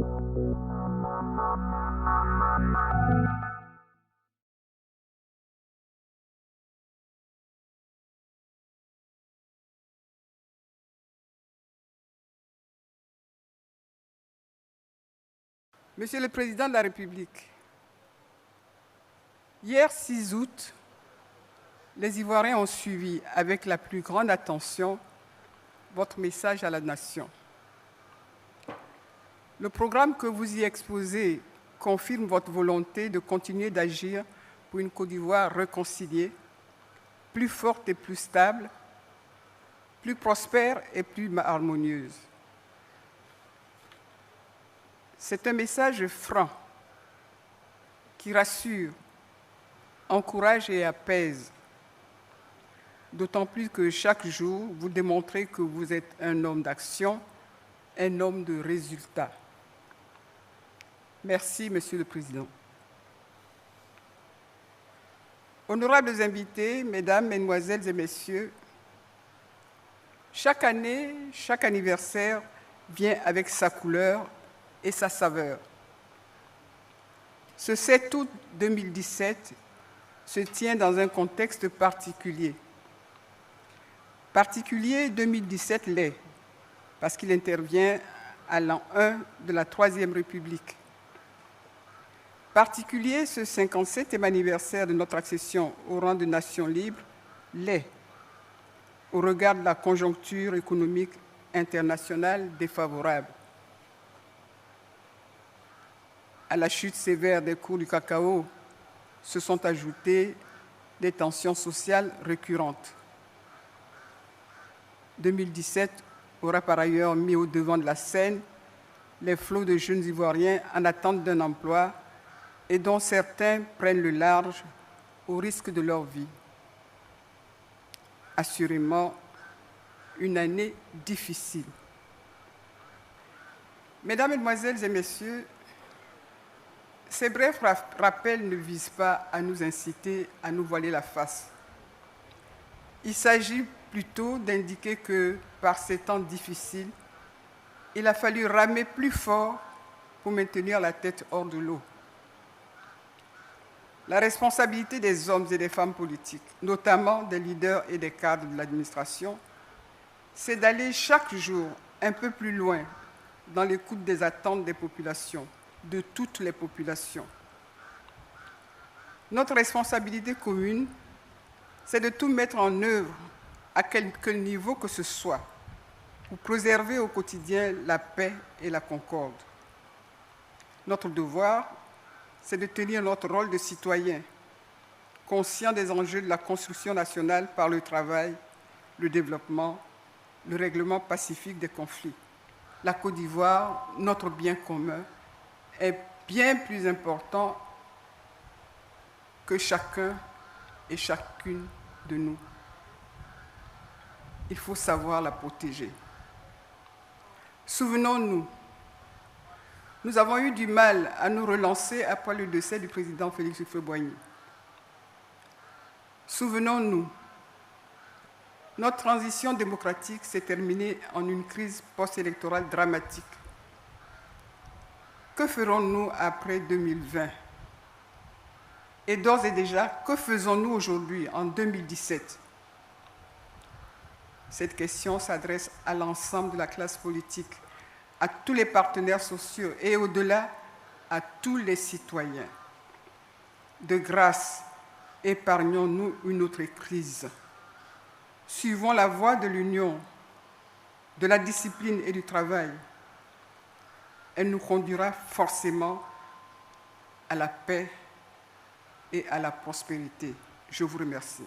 Monsieur le Président de la République, hier 6 août, les Ivoiriens ont suivi avec la plus grande attention votre message à la nation. Le programme que vous y exposez confirme votre volonté de continuer d'agir pour une Côte d'Ivoire réconciliée, plus forte et plus stable, plus prospère et plus harmonieuse. C'est un message franc qui rassure, encourage et apaise, d'autant plus que chaque jour, vous démontrez que vous êtes un homme d'action, un homme de résultats. Merci, Monsieur le Président. Honorables invités, Mesdames, Mesdemoiselles et Messieurs, chaque année, chaque anniversaire vient avec sa couleur et sa saveur. Ce 7 août 2017 se tient dans un contexte particulier. Particulier 2017 l'est, parce qu'il intervient à l'an 1 de la Troisième République. Particulier ce 57e anniversaire de notre accession au rang de nation libre l'est, au regard de la conjoncture économique internationale défavorable. À la chute sévère des cours du cacao se sont ajoutées des tensions sociales récurrentes. 2017 aura par ailleurs mis au devant de la scène les flots de jeunes Ivoiriens en attente d'un emploi et dont certains prennent le large au risque de leur vie. Assurément, une année difficile. Mesdames, Mesdemoiselles et Messieurs, ces brefs rappels ne visent pas à nous inciter à nous voiler la face. Il s'agit plutôt d'indiquer que, par ces temps difficiles, il a fallu ramer plus fort pour maintenir la tête hors de l'eau. La responsabilité des hommes et des femmes politiques, notamment des leaders et des cadres de l'administration, c'est d'aller chaque jour un peu plus loin dans l'écoute des attentes des populations, de toutes les populations. Notre responsabilité commune, c'est de tout mettre en œuvre à quelque niveau que ce soit pour préserver au quotidien la paix et la concorde. Notre devoir, c'est de tenir notre rôle de citoyen, conscient des enjeux de la construction nationale par le travail, le développement, le règlement pacifique des conflits. La Côte d'Ivoire, notre bien commun, est bien plus important que chacun et chacune de nous. Il faut savoir la protéger. Souvenons-nous, nous avons eu du mal à nous relancer après le décès du président Félix Houphouët-Boigny. Souvenons-nous, notre transition démocratique s'est terminée en une crise post-électorale dramatique. Que ferons-nous après 2020? Et d'ores et déjà, que faisons-nous aujourd'hui, en 2017? Cette question s'adresse à l'ensemble de la classe politique, à tous les partenaires sociaux et au-delà, à tous les citoyens. De grâce, épargnons-nous une autre crise. Suivons la voie de l'union, de la discipline et du travail. Elle nous conduira forcément à la paix et à la prospérité. Je vous remercie.